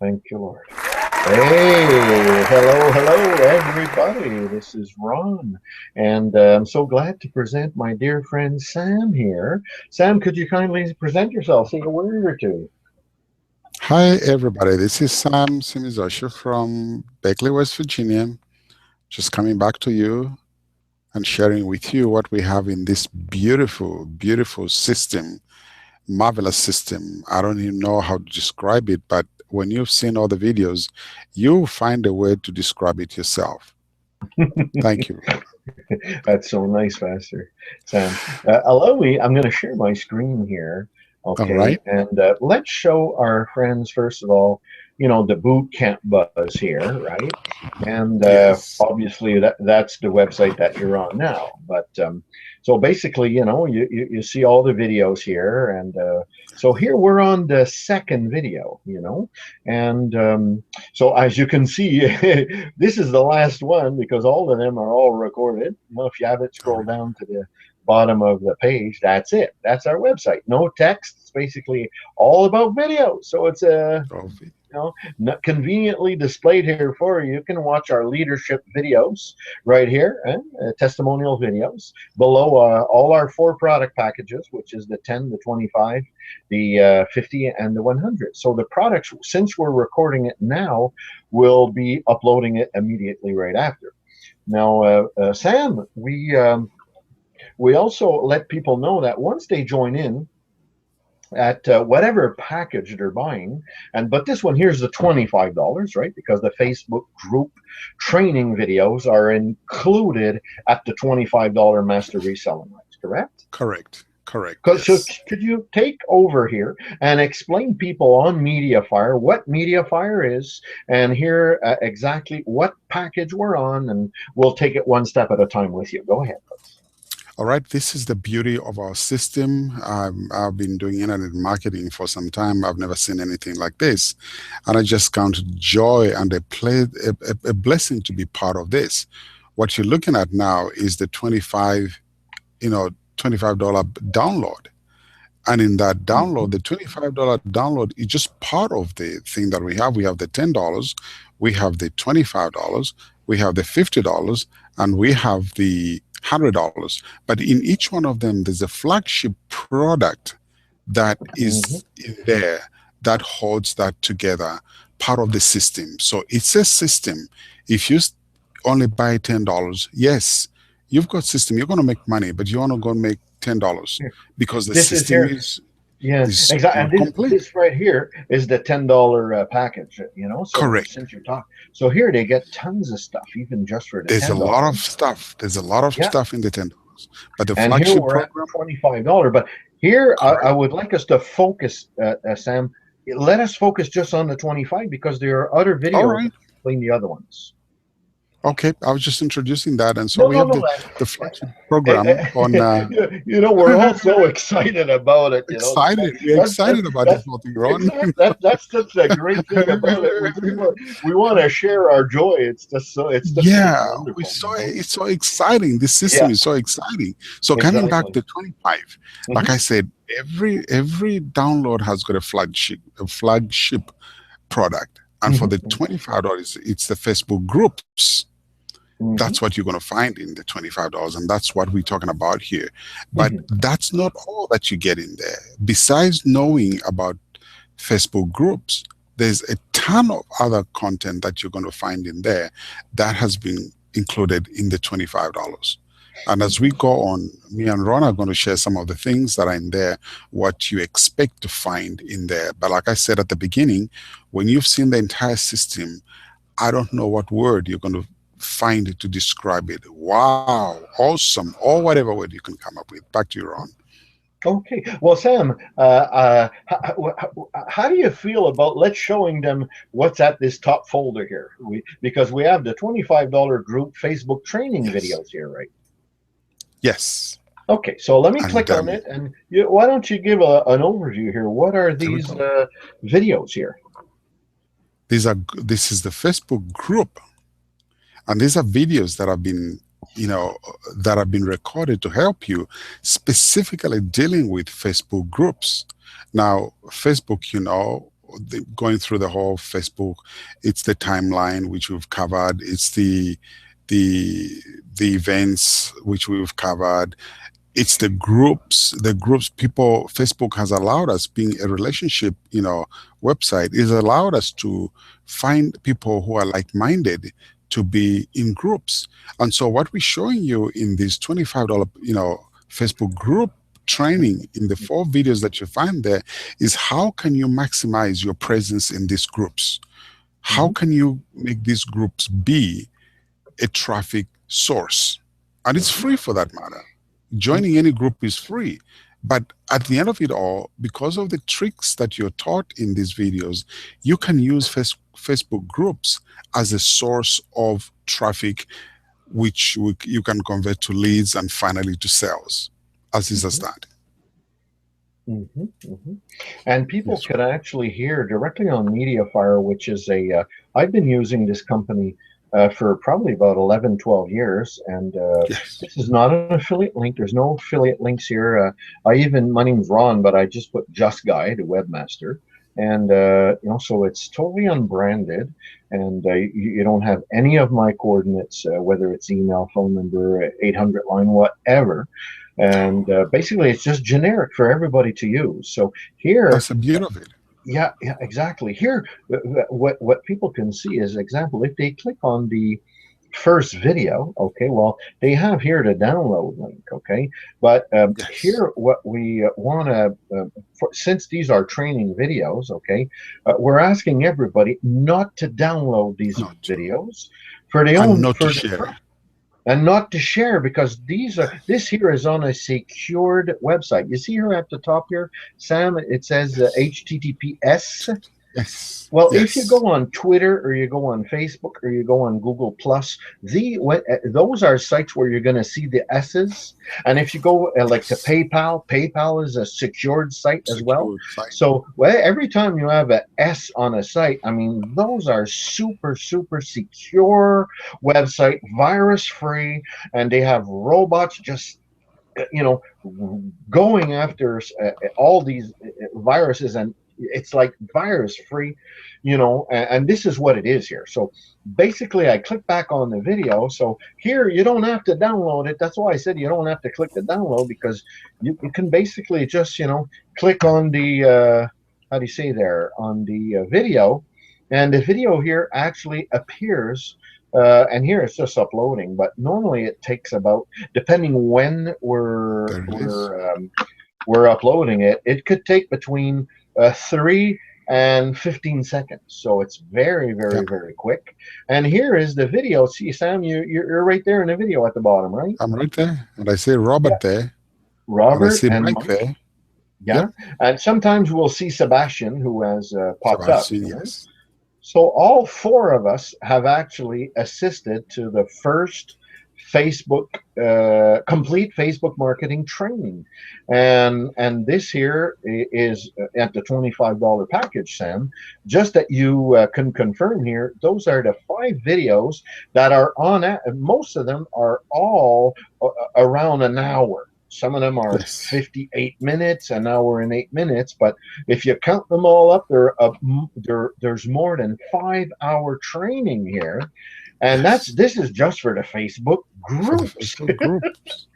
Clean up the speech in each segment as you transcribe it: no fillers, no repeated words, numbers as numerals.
Thank you, Lord. Hey, hello, everybody. This is Ron, and I'm so glad to present my dear friend Sam here. Sam, could you kindly present yourself? Say a word or two. Hi, everybody. This is Sam Simizosho from Beckley, West Virginia. Just coming back to you and sharing with you what we have in this beautiful, beautiful system, marvelous system. I don't even know how to describe it, but when you've seen all the videos, you'll find a word to describe it yourself. Thank you. That's so nice, Pastor Sam. Allow me, I'm going to share my screen here. All Okay, right. and let's show our friends, first of all, the boot camp buzz here, right? And Yes. obviously that's the website that you're on now. But so basically, you see all the videos here. And so here we're on the second video, and so as you can see, this is the last one because all of them are all recorded. If you have it, All scroll right. down to the bottom of the page. That's it. That's our website. No text. It's basically all about video. So it's a All right. not conveniently displayed here for you. You can watch our leadership videos right here, testimonial videos below all our four product packages, which is the 10, the 25, the 50, and the 100. So the products, since we're recording it now, we'll be uploading it immediately right after. Now, Sam, we also let people know that once they join in at whatever package they're buying, and but this one here's the $25, right? Because the Facebook group training videos are included at the $25 master reselling rights, correct? Correct. Correct. So Yes. could you take over here and explain people on MediaFire what MediaFire is, and here exactly what package we're on, and we'll take it one step at a time with you. Go ahead, please. All right, this is the beauty of our system. I've been doing internet marketing for some time. I've never seen anything like this. And I just count joy and a blessing to be part of this. What you're looking at now is the 25, $25 download. And in that download, Mhm. the $25 download is just part of the thing that we have. We have the $10, we have the $25, we have the $50, and we have the $100. But in each one of them, there's a flagship product that Mhm. is in there that holds that together, part of the system. So it's a system. If you only buy $10, yes, you've got system, you're going to make money, but you want to go and make $10 Here. because the This is system here. is Yeah, is exactly. And not complete. this right here is the $10 package. So Correct. since you're talking, so here they get tons of stuff, even just for the There's a lot of $10. stuff. There's a lot of Yeah, stuff in the $10. But the and here flagship we're at program, $25. But here I correct. would like us to focus, Sam. Let us focus just on the 25 because there are other All videos right. that explain the other ones. Okay. I was just introducing that. And so No, we no, have no. the flagship program on We're all so excited about it. excited. We're That's excited about this that's whole thing, Ron. exact. That's such a great thing about it. We want to share our joy. It's Yeah, we wonderful. saw it. It's so exciting. This system Yeah, is so exciting. So coming back exactly. to 25, like Hmm. I said, every download has got a flagship product. And for the Hmm. $25, it's the Facebook groups. That's Hmm. what you're going to find in the $25, and that's what we're talking about here. But Hmm. that's not all that you get in there. Besides knowing about Facebook groups, there's a ton of other content that you're going to find in there that has been included in the $25. And as we go on, me and Ron are going to share some of the things that are in there, what you expect to find in there. But like I said at the beginning, when you've seen the entire system, I don't know what word you're going to find it to describe it. Wow, awesome, or whatever word you can come up with. Back to you, Ron. Okay. Well, Sam, how do you feel about let's showing them what's at this top folder here? Because we have the $25 group Facebook training Yes. videos here, right? Yes. Okay, so let me And click on it, and why don't you give an overview here? What are there we these go. videos here? This is the Facebook group, and these are videos that have been, that have been recorded to help you specifically dealing with Facebook groups. Now, Facebook, going through the whole Facebook. It's the timeline, which we've covered. It's the events, which we've covered. It's the groups people. Facebook has allowed us, being a relationship, website, is allowed us to find people who are like-minded to be in groups. And so what we're showing you in this $25, Facebook group training, in the 4 videos that you find there, is how can you maximize your presence in these groups? How can you make these groups be a traffic source? And it's free, for that matter. Joining any group is free. But at the end of it all, because of the tricks that you're taught in these videos, you can use Facebook groups as a source of traffic, which you can convert to leads and finally to sales, as is a start. And people can actually hear directly on MediaFire, which is I've been using this company for probably about 11, 12 years. And this is not an affiliate link. There's no affiliate links here. My name's Ron, but I just put Just Guy, the webmaster. And, so it's totally unbranded. And you don't have any of my coordinates, whether it's email, phone number, 800 line, whatever. And basically, it's just generic for everybody to use. So here, that's the beauty of it. Yeah, exactly. Here, what people can see is, example, if they click on the first video, okay, well, they have here the download link, okay? But here, what we want to, since these are training videos, okay, we're asking everybody not to download these videos for their own, not to share. And not to share, because this here is on a secured website. You see here at the top here, Sam, it says HTTPS. Yes. Well, if you go on Twitter, or you go on Facebook, or you go on Google Plus, those are sites where you're going to see the S's. And if you go like to PayPal is a secured site as well. So every time you have an S on a site, I mean, those are super, super secure website, virus free, and they have robots just going after all these viruses, and it's like virus free, and this is what it is here. So basically, I click back on the video. So here, you don't have to download it. That's why I said you don't have to click the download, because you can basically just, click on the, how do you say there, on the video, and the video here actually appears. And here it's just uploading, but normally it takes about, depending when we're uploading it, it could take between 3 and 15 seconds. So it's very, very, very quick. And here is the video. See, Sam, you're right there in the video at the bottom, right? I'm right there. And I see Robert there. Robert, and I see and Mike there. Yeah. And sometimes we'll see Sebastian, who has popped up. Yes. So all 4 of us have actually assisted to the first Facebook complete Facebook marketing training, and this here is at the $25 package, Sam. Just that you can confirm here, those are the 5 videos that are on it. Most of them are all around an hour. Some of them are 58 minutes, an hour and 8 minutes. But if you count them all up, there's more than 5-hour training here. And this is just for the Facebook groups.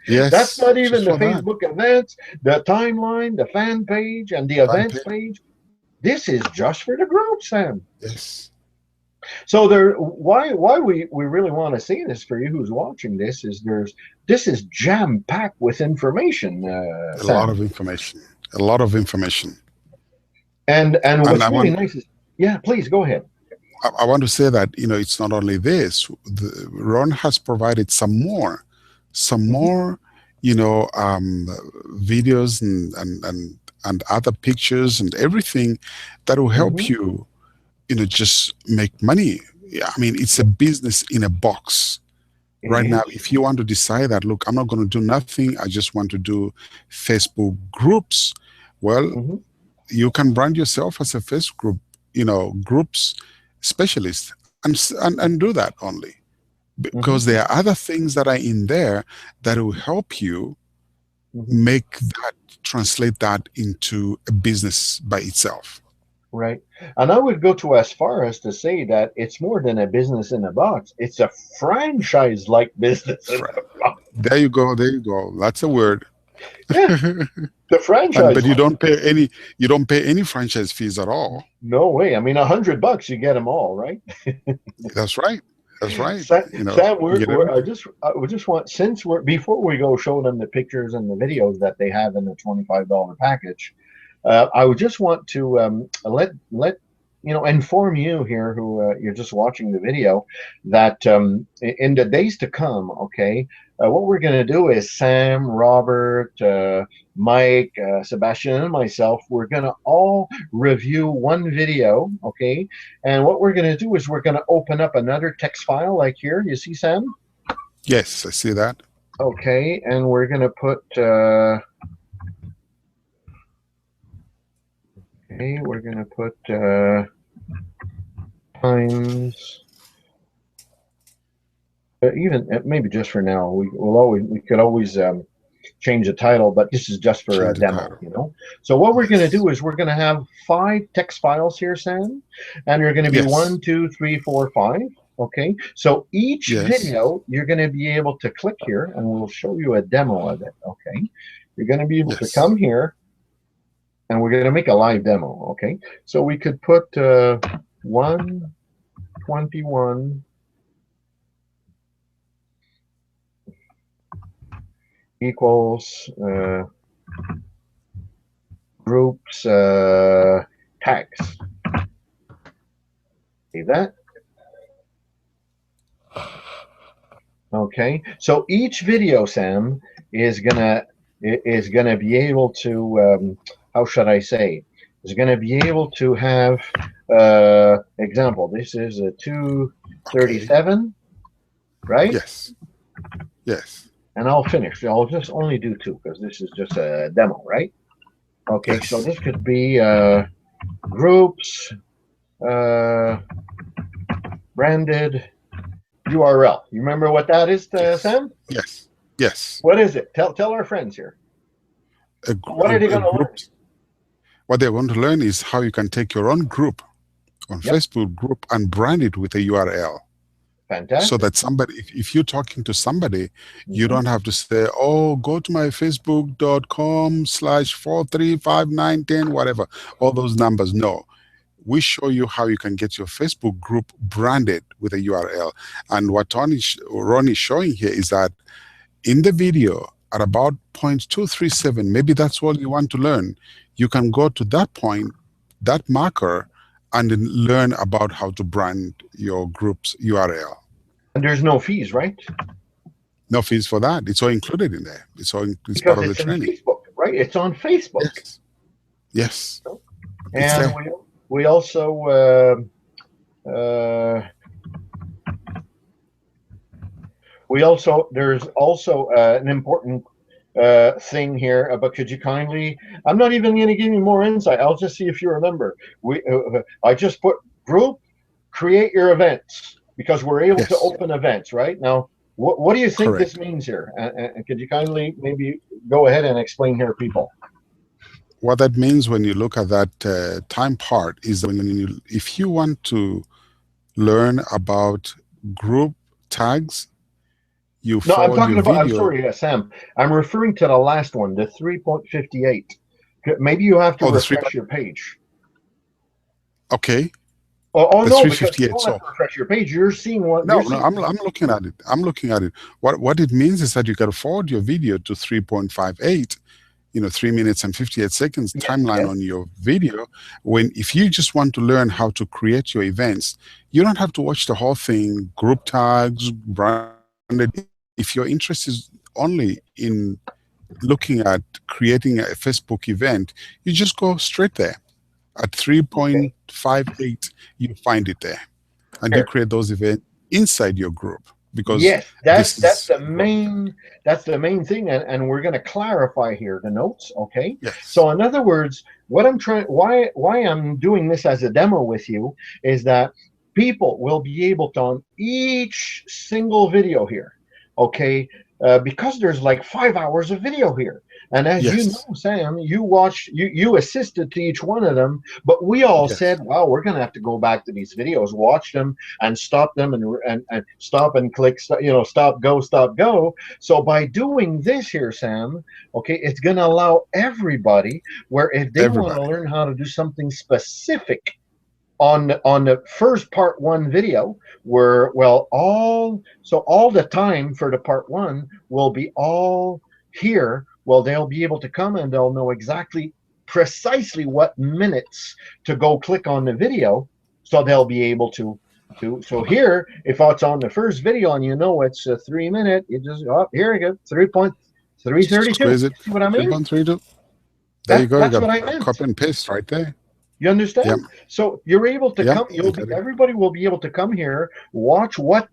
Yes. That's not even the Facebook events, the timeline, the fan page, and the events page. This is just for the group, Sam. Yes. So why we really want to see this for you who's watching this is this is jam packed with information. A lot of information. And what's really nice is, please go ahead. I want to say that it's not only this. Ron has provided some more videos and other pictures and everything that will help you just make money. I mean, it's a business in a box. Right now, if you want to decide that, look, I'm not going to do nothing, I just want to do Facebook groups, well, you can brand yourself as a Facebook group, groups specialist, and do that only. Because there are other things that are in there that will help you translate that into a business by itself. Right. And I would go to as far as to say that it's more than a business in a box. It's a franchise-like business in Fra- a box. There you go. There you go. That's a word. Yeah, the And franchise. but you don't pay any franchise fees at all. No way. I mean, $100, you get them all, right? That's right. That's right. Sam, You get everything. we just want, since we're, before we go show them the pictures and the videos that they have in the $25 package, I would just want to let inform you here who you're just watching the video that in the days to come, okay, what we're going to do is Sam, Robert, Mike, Sebastian, and myself, we're going to all review one video, okay, and what we're going to do is we're going to open up another text file like here. You see, Sam? Yes, I see that. Okay, and we're going to put. Okay, we're going to put times. Even maybe just for now, we could always change the title, but this is just for a Change the demo, title. you know. So what we're going to Yes. do is we're going to have 5 text files here, Sam, and they're going to be Yes. 1, 2, 3, 4, 5. Okay, so each Yes. video you're going to be able to click here, and we'll show you a demo of it. Okay, you're going to be able to Yes. come here, and we're going to make a live demo. Okay, so we could put 121 equals groups tags. See that? Okay, so each video, Sam, is gonna be able to how should I say? Is gonna be able to have example. This is a 237, right? Yes. Yes. And I'll finish. I'll just only do 2 because this is just a demo, right? Okay, so Yes. this could be groups branded URL. You remember what that is, Yes. Sam? Yes. Yes. What is it? Tell our friends here. What are they A going to group. learn? What they want to learn is how you can take your own group on Yep, Facebook group and brand it with a URL. So fantastic. that somebody, if you're talking to somebody, you Mhm. don't have to say, oh, go to my facebook.com/4359110, whatever, all those numbers. No, we show you how you can get your Facebook group branded with a URL. And what Ron is showing here is that in the video at about 0.237, maybe that's all you want to learn, you can go to that point, that marker, and then learn about how to brand your group's URL. And there's no fees, right? No fees for that. It's all included in there. It's part Because of the it's in training. Facebook, right? It's on Facebook. Yes. Yes. It's And there. we also there's also an important thing here, but could you kindly? I'm not even going to give you more insight. I'll just see if you remember. I just put group create your events because we're able to Yes. open events right now. What do you think this Correct. means here? And could you kindly maybe go ahead and explain here, people? What that means when you look at that time part is that if you want to learn about group tags, you No, I'm forward talking your about. I'm video. sorry, Sam. I'm referring to the last one, the 3.58. Maybe you have to Oh, the three. refresh your page. Okay, Oh the no, because you 358. don't have So to refresh your page. You're seeing what no, you're no, seeing. I'm looking at it. I'm looking at it. What it means is that you got to forward your video to 3.58. 3 minutes and 58 seconds Yes, timeline yes. on your video. If you just want to learn how to create your events, you don't have to watch the whole thing, group tags, branded. If your interest is only in looking at creating a Facebook event, you just go straight there. At Okay. 3.58, you find it there. And you Here. create those events inside your group because Yes, that's this is what, the main thing, and we're going to clarify here the notes. Okay. yes, So in other words, what I'm trying, why I'm doing this as a demo with you is that people will be able to on each single video here. Okay. Because there's like 5 hours of video here. And as you Yes. know, Sam, you watched, you assisted to each one of them, but we all Yes. said, "Wow, we're going to have to go back to these videos, watch them, and stop them, and stop and click, stop, go." So by doing this here, Sam, okay, it's going to allow everybody, where if they want to Everybody. learn how to do something specific on the first part one video, where well all the time for the part one will be all here. Well, they'll be able to come and they'll know exactly precisely what minutes to go click on the video, so they'll be able to so here, if it's on the first video and you know it's a 3 minute, you just, oh, here we go, 3.332. Squeeze it. See what I mean? 3.32. There you go. You That's got what I meant. copy and paste right there. You Yeah. understand? So you're able to Yeah. come. Everybody will be able to come here, watch what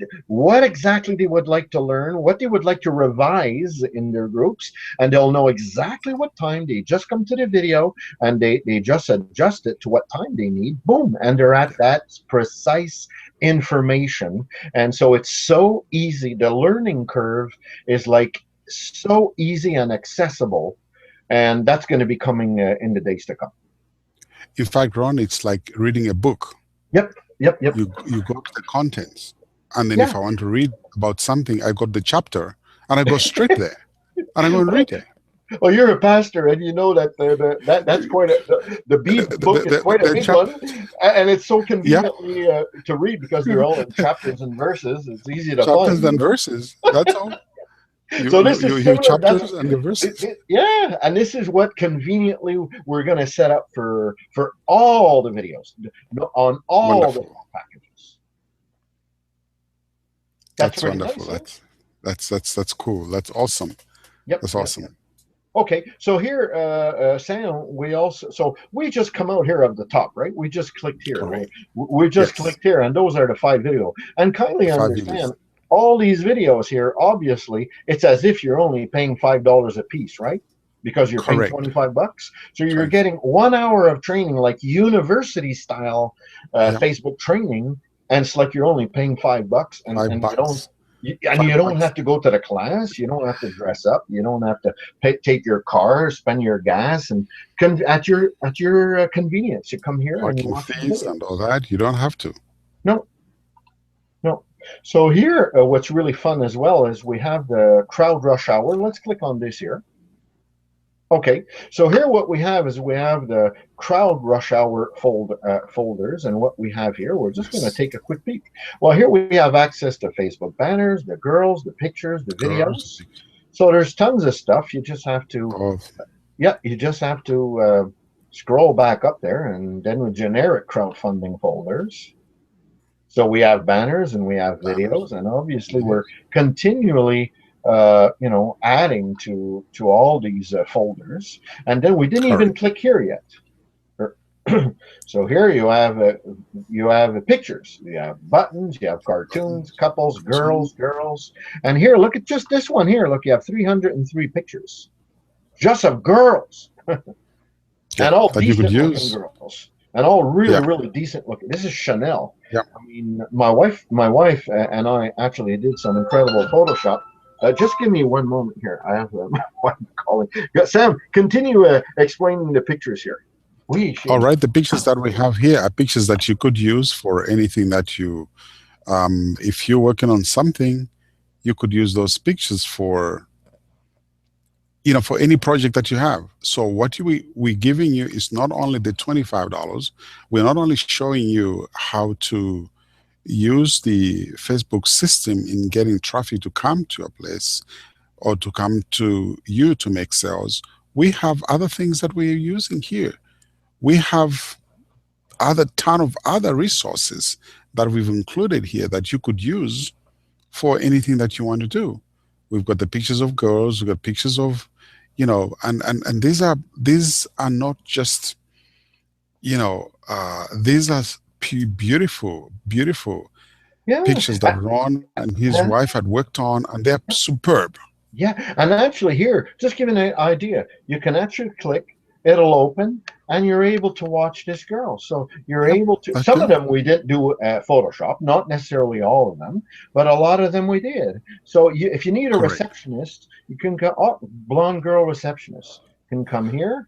exactly they would like to learn, what they would like to revise in their groups, and they'll know exactly what time. They just come to the video and they just adjust it to what time they need. Boom, and they're at that precise information. And so it's so easy. The learning curve is like so easy and accessible, and that's going to be coming in the days to come. In fact, Ron, it's like reading a book. Yep. You go to the contents, and then Yeah. if I want to read about something, I got the chapter, and I go straight there, and I go and read it. Well, you're a pastor, and you know that that's quite the bead book is quite a big one, and it's so conveniently to read because they're all in chapters and verses. It's easy to find. Chapters and verses. That's all. So this is your similar. chapters and the verses. Yeah, and this is what conveniently we're going to set up for all the videos on all Wonderful. the packages. That's pretty wonderful. nice, That's cool. That's awesome. Yep. That's awesome. Yep. Okay, so here, Sam, we just come out here at the top, right? We just clicked here. Correct. We just Yes. clicked here, and those are the 5 videos. And kindly 5 understand, videos. all these videos here, obviously, it's as if you're only paying $5 a piece, right? Because you're Correct. paying $25. So you're Correct. getting 1 hour of training, like university style Yeah. Facebook training, and it's like you're only paying $5, and you don't. You don't have to go to the class. You don't have to dress up. You don't have to take your car, spend your gas, and at your convenience. You come here and you Parking watch fees and all that. You don't have to. No. So here, what's really fun as well is we have the crowd rush hour. Let's click on this here. Okay, so here what we have is we have the crowd rush hour folders, and what we have here, we're just going to take a quick peek. Well, here we have access to Facebook banners, the girls, the pictures, the videos. So there's tons of stuff. You just have to, scroll back up there, and then with generic crowdfunding folders. So we have banners and we have videos, and obviously we're continually adding to all these folders. And then we didn't even click here yet. So here you have pictures, you have buttons, you have cartoons, couples, girls, and here, look at just this one here. Look, you have 303 pictures just of girls. And all decent looking girls, and all really decent looking. This is Chanel. Yeah. I mean, my wife and I actually did some incredible Photoshop. Just give me one moment here. I have my wife calling. Sam, continue explaining the pictures here. All right. The pictures that we have here are pictures that you could use for anything that you, if you're working on something, you could use those pictures for, for any project that you have. So what we're giving you is not only the $25, we're not only showing you how to use the Facebook system in getting traffic to come to a place or to come to you to make sales. We have other things that we're using here. We have ton of other resources that we've included here that you could use for anything that you want to do. We've got the pictures of girls, we've got pictures of, and these are not just, these are beautiful pictures that Ron and his wife had worked on, and they're superb. Yeah, and actually here, just giving an idea, you can actually click, it'll open, and you're able to watch this girl. So you're Yep, able to, that's some of good. them we didn't do Photoshop, not necessarily all of them, but a lot of them we did. So if you need a Correct. receptionist, you can go, oh, blonde girl receptionist can come here.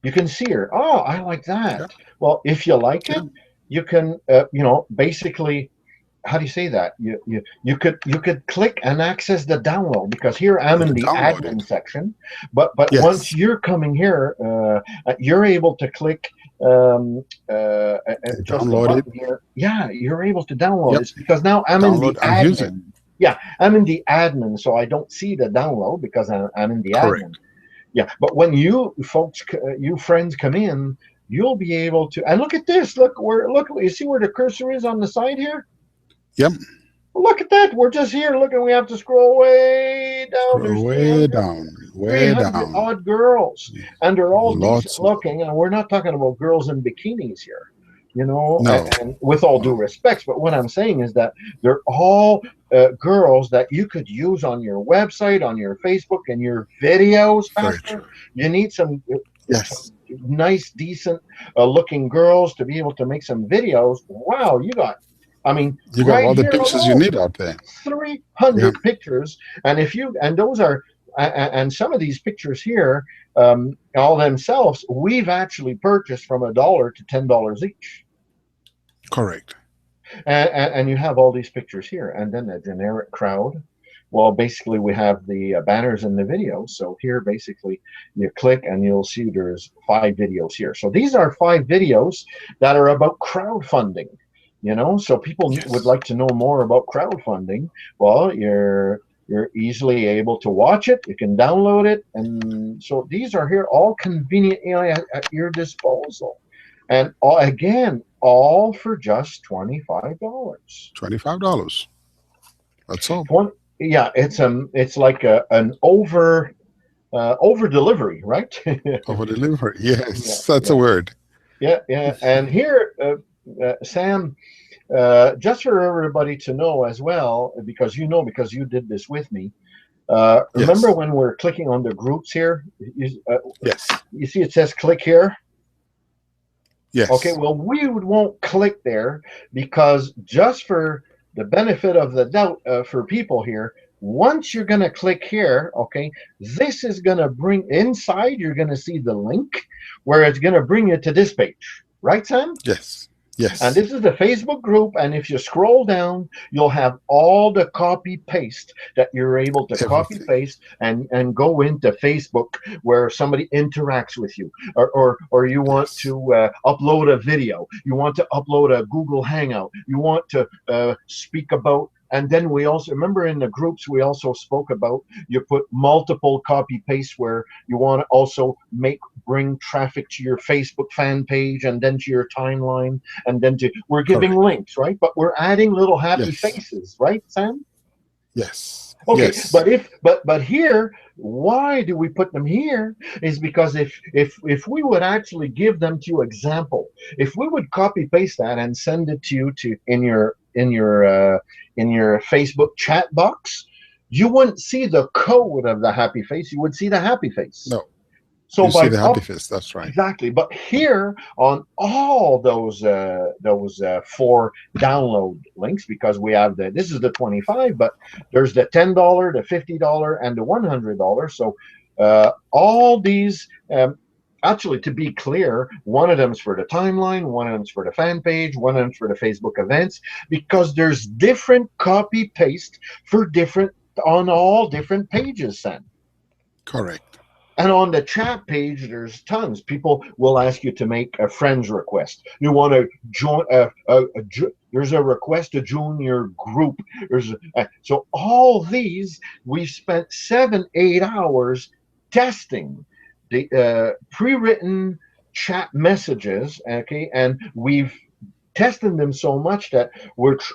You can see her. Oh, I like that. Yep. Well, if you like it, Yep. you can, basically, how do you say that? You could click and access the download, because here I'm You in can the download admin it. section. But once Yes. you're coming here, you're able to click just a Download it. button here. Yeah, you're able to download Yep. it, because now I'm in Download the and use it. admin. Yeah, I'm in the admin, so I don't see the download because I'm in the admin. Correct. Yeah, but when you folks, you friends come in, you'll be able to. And look at this. Look. You see where the cursor is on the side here? Yep. Look at that. We're just here. Look, and we have to scroll way down. Scroll There's way 300, down. Way 300 down. odd girls, and they're all decent Lots of them. looking. And we're not talking about girls in bikinis here, No. and with all due No. respects. But what I'm saying is that they're all girls that you could use on your website, on your Facebook, and your videos, Very Pastor. true. You need some Yes. nice, decent looking girls to be able to make some videos. Wow, I mean, You got right all the here pictures you alone, need out there. Yeah. 300 pictures. And those are, and some of these pictures here, all themselves, we've actually purchased from $1 to $10 each. Correct. And you have all these pictures here, and then a generic crowd. Well, basically, we have the banners in the video. So here, basically, you click and you'll see there's 5 videos here. So these are 5 videos that are about crowdfunding. So people would Yes. like to know more about crowdfunding. Well, you're easily able to watch it. You can download it, and so these are here all conveniently at your disposal, and all for just $25. $25. That's all. Yeah, it's like an over delivery, right? Over delivery. Yeah, Yes. That's yeah, a word. yeah. And here, Sam, just for everybody to know as well, because you did this with me. Remember Yes. when we're clicking on the groups here? Yes. You see it says click here. Okay, Yes. well, we won't click there, because just for the benefit of the doubt, for people here, once you're going to click here, okay, this is going to bring inside, you're going to see the link where it's going to bring you to this page. Right, Sam? Yes. And Yes. this is the Facebook group. And if you scroll down, you'll have all the copy paste that you're able to copy Everything. paste and go into Facebook where somebody interacts with you, or you want Yes. to upload a video, you want to upload a Google Hangout, you want to speak about. And then we also remember in the groups we also spoke about, you put multiple copy paste where you want to also bring traffic to your Facebook fan page and then to your timeline, and then we're giving Correct. links, right? But we're adding little happy Yes. faces, right, Sam? Yes. Okay, Yes. but here, why do we put them here? Is because if we would actually give them to you example, if we would copy paste that and send it to you in your Facebook chat box, you wouldn't see the code of the happy face. You would see the happy face. No. So You see by the happy face. That's right. exactly. But here on all those 4 download links, because we have this is the 25, but there's the $10, the $50, and the $100. So all these. Actually, to be clear, one of them's for the timeline, one of them's for the fan page, one of them's for the Facebook events, because there's different copy paste for different on all different pages, Sam. Correct. And on the chat page, there's tons. People will ask you to make a friends request. You want to join. There's a request to join your group. So all these, we've spent 7-8 hours testing the pre-written chat messages. Okay, and we've tested them so much that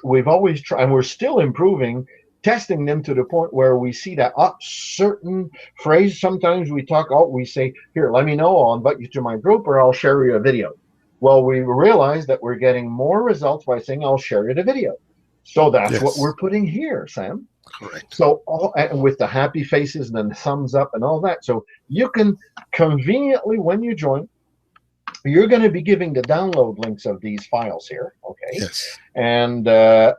we've always tried, and we're still improving, testing them to the point where we see that certain phrase, sometimes we say, here, let me know, I'll invite you to my group, or I'll share you a video. Well, we realize that we're getting more results by saying, I'll share you the video. So that's what Yes. we're putting here, Sam. Correct. So all and with the happy faces and the thumbs up and all that. So you can conveniently, when you join, you're going to be giving the download links of these files here. Okay. Yes. And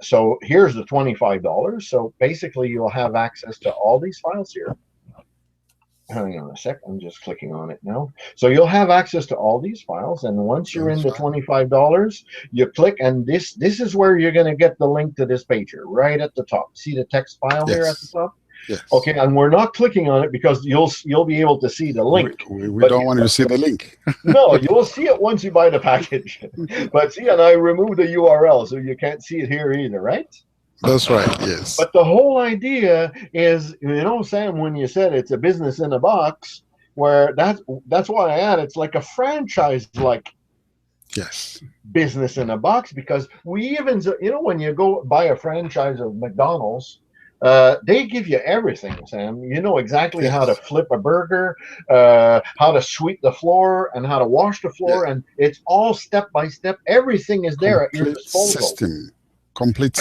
so here's the $25. So basically you'll have access to all these files here. Hang on a sec. I'm just clicking on it now. So you'll have access to all these files, and once you're in the $25, you click, and this is where you're going to get the link to this page here, right at the top. See the text file here at the top? Yes. Okay, and we're not clicking on it because you'll be able to see the link. We don't want you to see the link. No, you'll see it once you buy the package. But see, and I removed the URL, so you can't see it here either, right? That's right, yes. But the whole idea is, Sam, when you said it's a business in a box, where that's why I add it's like a franchise-like yes, business in a box, because we even, when you go buy a franchise of McDonald's, they give you everything, Sam. You know exactly how to flip a burger, how to sweep the floor, and how to wash the floor, and it's all step by step. Everything is there at your disposal. System. Complete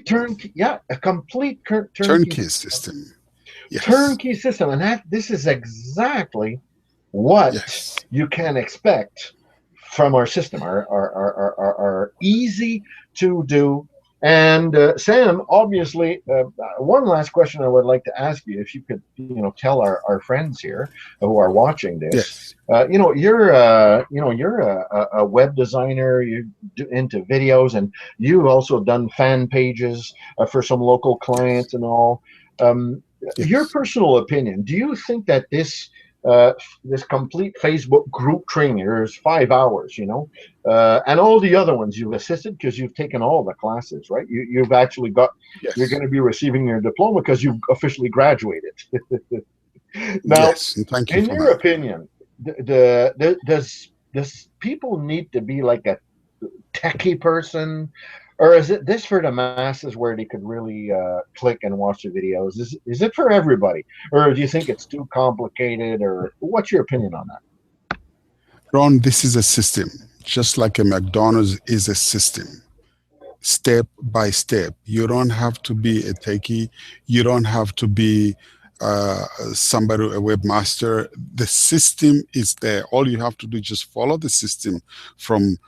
turnkey, a complete turnkey system. Yes. Turnkey system, and this is exactly what you can expect from our system. Our easy to do. And Sam, obviously, one last question I would like to ask you, if you could, tell our friends here who are watching this. You're a web designer. You're into videos, and you've also done fan pages for some local clients and all. Your personal opinion: do you think that this complete Facebook group training, there's 5 hours, and all the other ones you've assisted because you've taken all the classes, right? You've actually got, you're going to be receiving your diploma because you've officially graduated. Now, thank you in your opinion, does people need to be like a techie person, or is it this for the masses where they could really click and watch the videos? Is it for everybody, or do you think it's too complicated, or what's your opinion on that? Ron, this is a system, just like a McDonald's is a system, step by step. You don't have to be a techie. You don't have to be somebody, a webmaster. The system is there. All you have to do is just follow the system from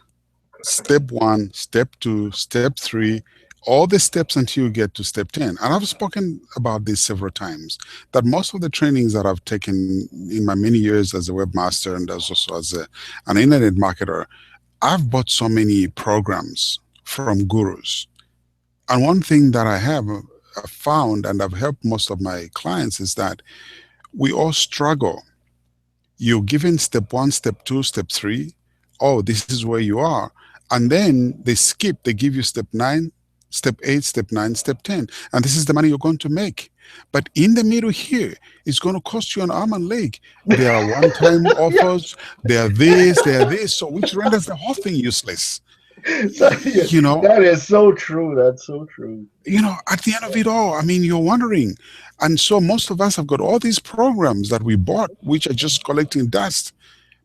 step 1, step 2, step 3, all the steps until you get to step 10. And I've spoken about this several times, that most of the trainings that I've taken in my many years as a webmaster and also as an internet marketer, I've bought so many programs from gurus. And one thing that I have found, and I've helped most of my clients, is that we all struggle. You're given step 1, step 2, step 3. Oh, this is where you are. And then they skip, they give you step 9, step 8, step 9, step 10. And this is the money you're going to make. But in the middle here, it's going to cost you an arm and leg. There are one-time offers, there are this, so which renders the whole thing useless. That is so true. That's so true. At the end of it all, I mean, you're wondering. And so most of us have got all these programs that we bought, which are just collecting dust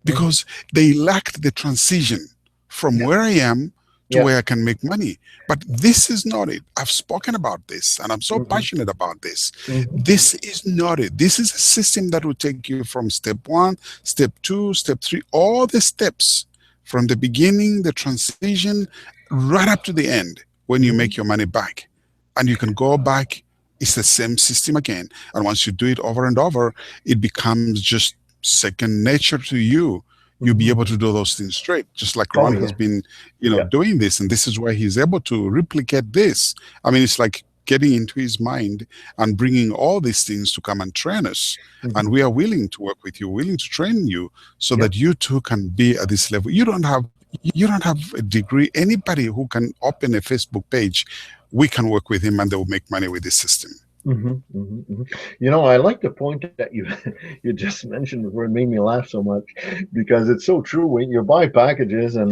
because they lacked the transition from where I am to where I can make money. But this is not it. I've spoken about this, and I'm so passionate about this. This is not it. This is a system that will take you from step 1, step 2, step 3, all the steps from the beginning, the transition, right up to the end when you make your money back. And you can go back. It's the same system again. And once you do it over and over, it becomes just second nature to you. You'll be able to do those things straight, just like Ron has been, doing this. And this is why he's able to replicate this. I mean, it's like getting into his mind and bringing all these things to come and train us. And we are willing to work with you, willing to train you so that you too can be at this level. You don't have a degree. Anybody who can open a Facebook page, we can work with him and they will make money with this system. I like the point that you just mentioned where it made me laugh so much, because it's so true. When you buy packages and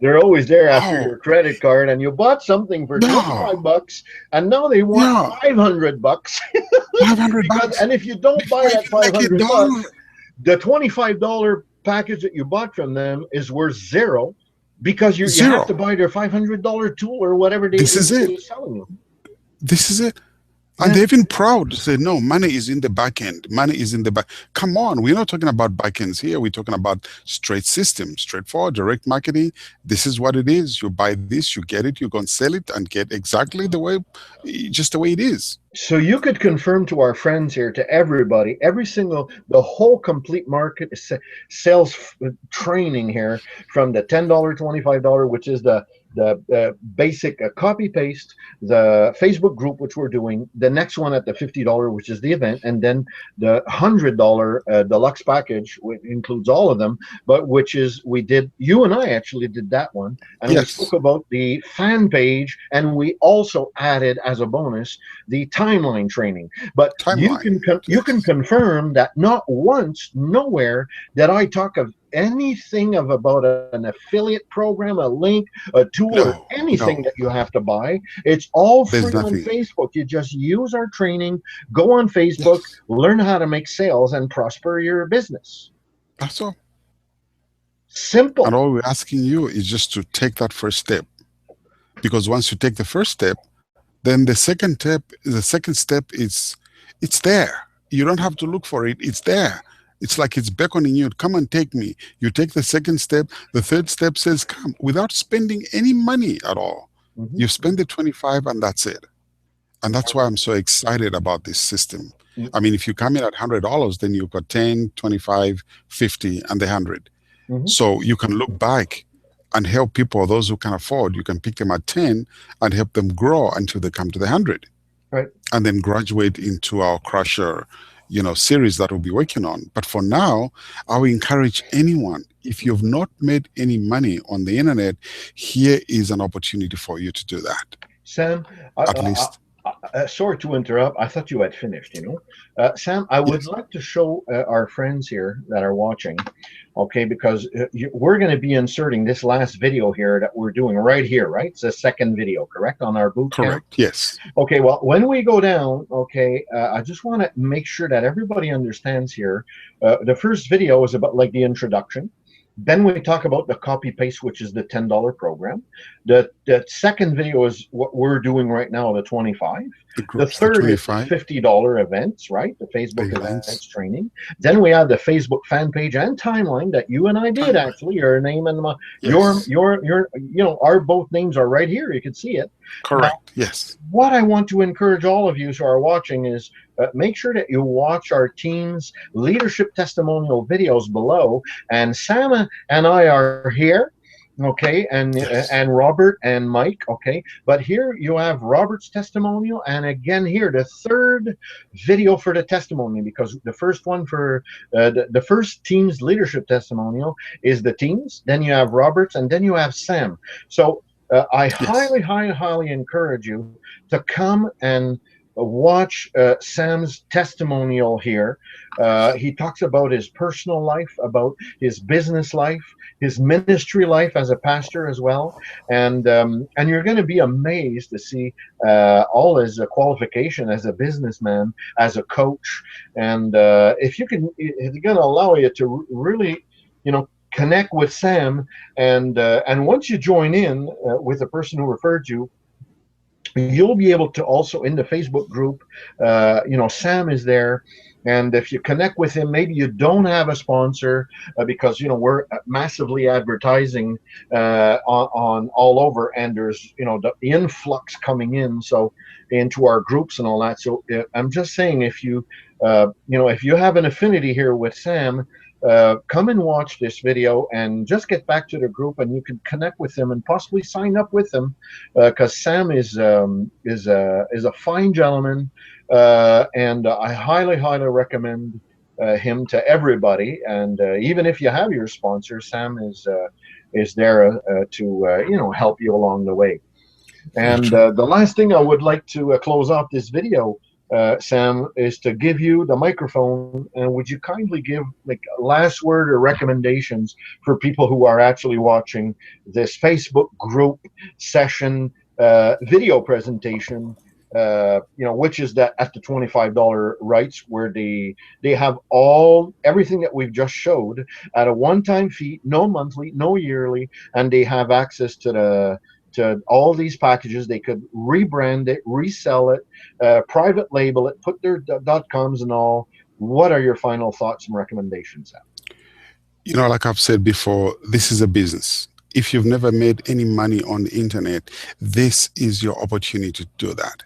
they're always there after your credit card, and you bought something for $25 and now they want $500. $500. And if you don't buy that $500, the $25 package that you bought from them is worth $0. because you have Zero. to buy their $500 tool or whatever This is it. they're selling you. This is it. And Yeah. they're even proud to say, no, money is in the back end. Money is in the back. Come on, we're not talking about back ends here. We're talking about straight systems, straightforward, direct marketing. This is what it is. You buy this, you get it, you're going to sell it and get exactly the way, just the way it is. So you could confirm to our friends here, to everybody, the whole complete market sales training here, from the $10, $25, which is the basic copy paste, the Facebook group, which we're doing, the next one at the $50, which is the event, and then the $100 deluxe package, which includes all of them, but which is, you and I actually did that one, and Yes. we spoke about the fan page, and we also added as a bonus the timeline training. But you can confirm that not once, nowhere, did I talk of anything about an affiliate program, a link, a tool, or anything that you have to buy. It's all free on Facebook. You just use our training, go on Facebook, learn how to make sales and prosper your business. That's all. Simple. And all we're asking you is just to take that first step. Because once you take the first step, then the second step is, it's there. You don't have to look for it. It's there. It's like it's beckoning you. Come and take me. You take the second step. The third step says, come, without spending any money at all. Mm-hmm. You spend the 25 and that's it. And that's why I'm so excited about this system. Mm-hmm. I mean, if you come in at $100, then you've got 10, 25, 50, and the 100. Mm-hmm. So you can look back and help people, those who can afford. You can pick them at 10 and help them grow until they come to the 100. Right. And then graduate into our Crusher, series that we'll be working on. But for now, I will encourage anyone, if you've not made any money on the internet, here is an opportunity for you to do that. Sam, at least. Sorry to interrupt. I thought you had finished, Sam, I would like to show our friends here that are watching, okay, because we're going to be inserting this last video here that we're doing right here, right? It's the second video, correct, on our boot camp? Correct, yes. Okay, well, when we go down, okay, I just want to make sure that everybody understands here. The first video is about the introduction. Then we talk about the copy paste, which is the $10 program. The second video is what we're doing right now, the 25. The third is $50 events, right? The Facebook events training. Then we have the Facebook fan page and timeline that you and I did actually. Your name and our both names are right here. You can see it. Correct. Now, yes. What I want to encourage all of you who are watching is make sure that you watch our team's leadership testimonial videos below. And Sam and I are here, okay, and Robert and Mike, okay. But here you have Robert's testimonial, and again here the third video for the testimony, because the first one for the first team's leadership testimonial is the team's. Then you have Robert's, and then you have Sam. So I highly encourage you to come and watch Sam's testimonial here. He talks about his personal life, about his business life, his ministry life as a pastor as well, and you're going to be amazed to see all his qualification as a businessman, as a coach, and if it's going to allow you to really, connect with Sam, and once you join in with the person who referred you, you'll be able to also, in the Facebook group, Sam is there, and if you connect with him, maybe you don't have a sponsor because we're massively advertising on all over, and there's the influx coming in into our groups and all that. So I'm just saying, if you if you have an affinity here with Sam, come and watch this video and just get back to the group, and you can connect with him and possibly sign up with him, because Sam is a fine gentleman, and I highly recommend him to everybody. And even if you have your sponsor, Sam is there to help you along the way. And the last thing I would like to close off this video, Sam, is to give you the microphone, and would you kindly give a last word or recommendations for people who are actually watching this Facebook group session video presentation which is that at the $25 rights, where they have everything that we've just showed at a one-time fee, no monthly, no yearly, and they have access to all these packages. They could rebrand it, resell it, private label it, put their .coms and all. What are your final thoughts and recommendations, Sam? Like I've said before, this is a business. If you've never made any money on the internet, this is your opportunity to do that.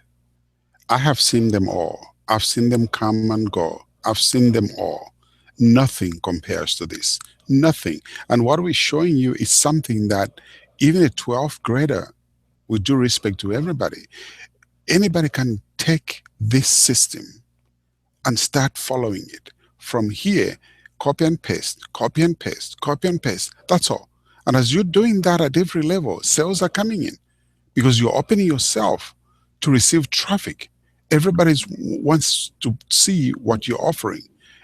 I have seen them all. I've seen them come and go. I've seen them all. Nothing compares to this. Nothing. And what we're showing you is something that even a 12th grader, with due respect to everybody, anybody can take this system and start following it. From here, copy and paste, copy and paste, copy and paste. That's all. And as you're doing that at every level, sales are coming in because you're opening yourself to receive traffic. Everybody wants to see what you're offering.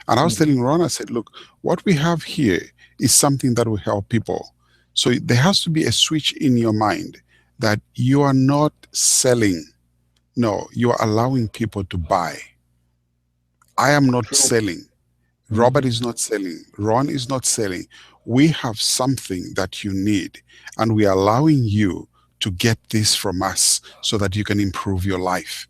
And I was telling Ron, I said, look, what we have here is something that will help people. So there has to be a switch in your mind that you are not selling. No, you are allowing people to buy. I am not selling. Robert is not selling. Ron is not selling. We have something that you need, and we are allowing you to get this from us so that you can improve your life.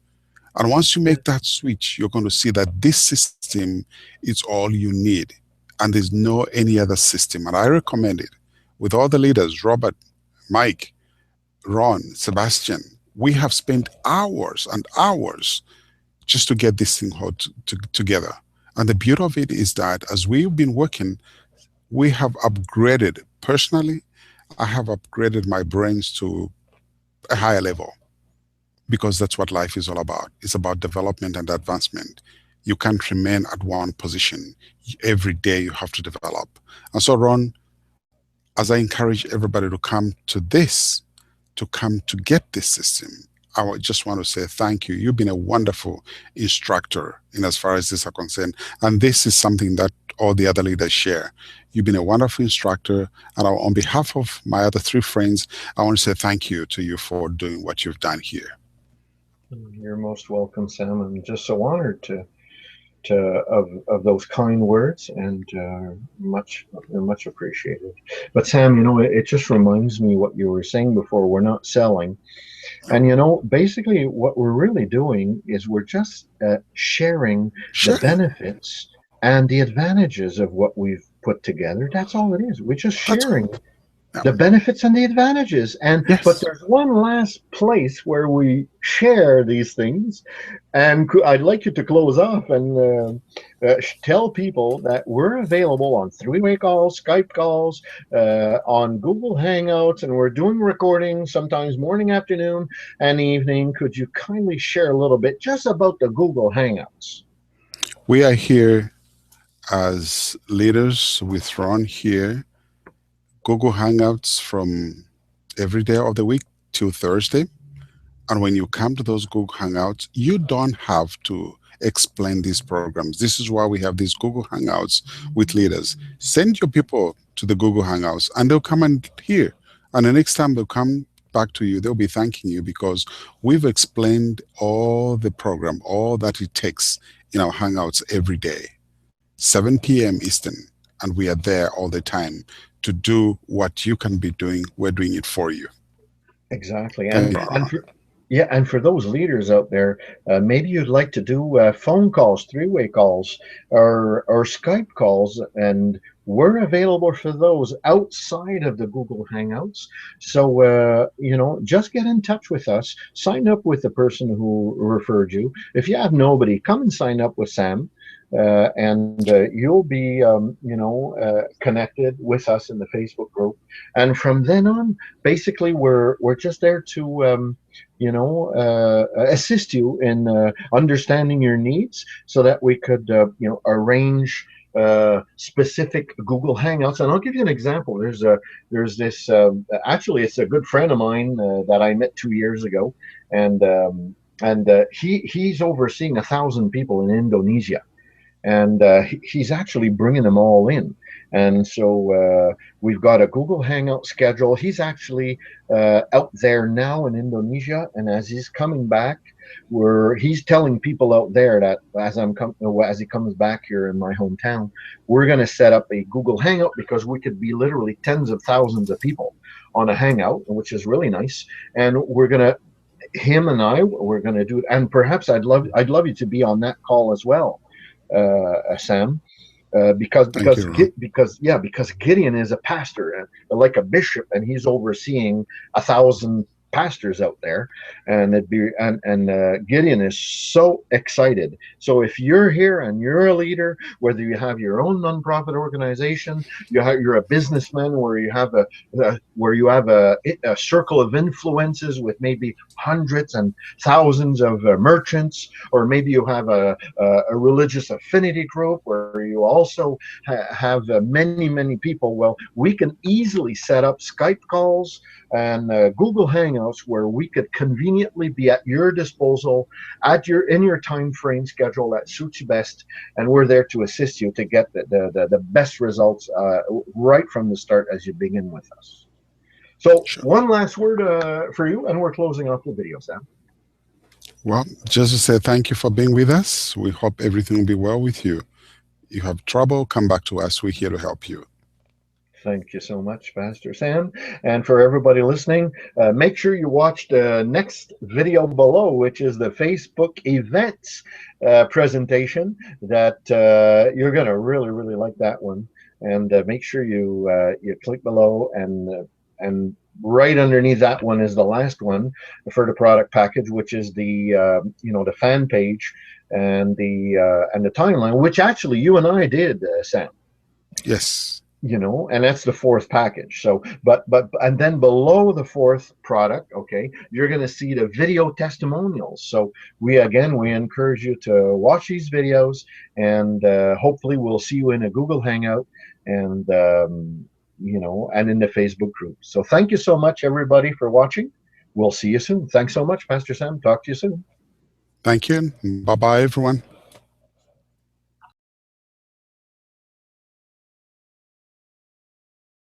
And once you make that switch, you're going to see that this system is all you need, and there's no any other system. And I recommend it with all the leaders, Robert, Mike, Ron, Sebastian. We have spent hours and hours just to get this thing together. And the beauty of it is that as we've been working, we have upgraded. Personally, I have upgraded my brains to a higher level, because that's what life is all about. It's about development and advancement. You can't remain at one position. Every day you have to develop. And so, Ron, as I encourage everybody to come to get this system, I just want to say thank you. You've been a wonderful instructor in as far as this are concerned. And this is something that all the other leaders share. You've been a wonderful instructor. And on behalf of my other 3 friends, I want to say thank you to you for doing what you've done here. You're most welcome, Sam. I'm just so honored of those kind words, and much appreciated. But Sam, it just reminds me what you were saying before. We're not selling. And basically what we're really doing is we're just sharing the benefits and the advantages of what we've put together. That's all it is. We're just sharing the benefits and the advantages. But there's one last place where we share these things, and I'd like you to close off and tell people that we're available on 3-way calls, Skype calls, on Google Hangouts, and we're doing recordings sometimes morning, afternoon, and evening. Could you kindly share a little bit just about the Google Hangouts? We are here as leaders with Ron here. Google Hangouts from every day of the week till Thursday. And when you come to those Google Hangouts, you don't have to explain these programs. This is why we have these Google Hangouts with leaders. Send your people to the Google Hangouts and they'll come and hear. And the next time they'll come back to you, they'll be thanking you because we've explained all the program, all that it takes in our Hangouts every day, 7 p.m. Eastern. And we are there all the time to do what you can be doing. We're doing it for you. Exactly. And for those leaders out there, maybe you'd like to do phone calls, 3-way calls, or Skype calls, and we're available for those outside of the Google Hangouts. So, just get in touch with us. Sign up with the person who referred you. If you have nobody, come and sign up with Sam. And you'll be, connected with us in the Facebook group. And from then on, basically, we're just there to, assist you in understanding your needs, so that we could, arrange specific Google Hangouts. And I'll give you an example. There's this. Actually, it's a good friend of mine that I met 2 years ago, and he's overseeing 1,000 people in Indonesia. And he's actually bringing them all in. And so we've got a Google Hangout schedule. He's actually out there now in Indonesia, and as he's coming back, he's telling people out there that as he comes back here in my hometown, we're going to set up a Google Hangout, because we could be literally tens of thousands of people on a Hangout, which is really nice. And we're going to we're going to do it, and perhaps I'd love you to be on that call as well, Sam, because Gideon is a pastor, like a bishop, and he's overseeing 1,000 pastors out there, and Gideon is so excited. So if you're here and you're a leader, whether you have your own nonprofit organization, you're a businessman, where you have a circle of influences with maybe hundreds and thousands of merchants, or maybe you have a religious affinity group where you also have many people, well, we can easily set up Skype calls and Google Hangouts where we could conveniently be at your disposal in your time frame schedule that suits you best, and we're there to assist you to get the best results right from the start as you begin with us. So sure. One last word for you, and we're closing off the video, Sam. Well, just to say thank you for being with us. We hope everything will be well with you. You have trouble, come back to us. We're here to help you. Thank you so much, Pastor Sam. And for everybody listening, make sure you watch the next video below, which is the Facebook events presentation that you're going to really like that one. And make sure you click below, and right underneath that one is the last one for the product package, which is the the fan page and the timeline, which actually you and I did, Sam. Yes. And that's the fourth package. So, and then below the fourth product, okay, you're going to see the video testimonials. So we encourage you to watch these videos, and hopefully we'll see you in a Google Hangout, and and in the Facebook group. So thank you so much, everybody, for watching. We'll see you soon. Thanks so much, Pastor Sam. Talk to you soon. Thank you. Bye-bye, everyone.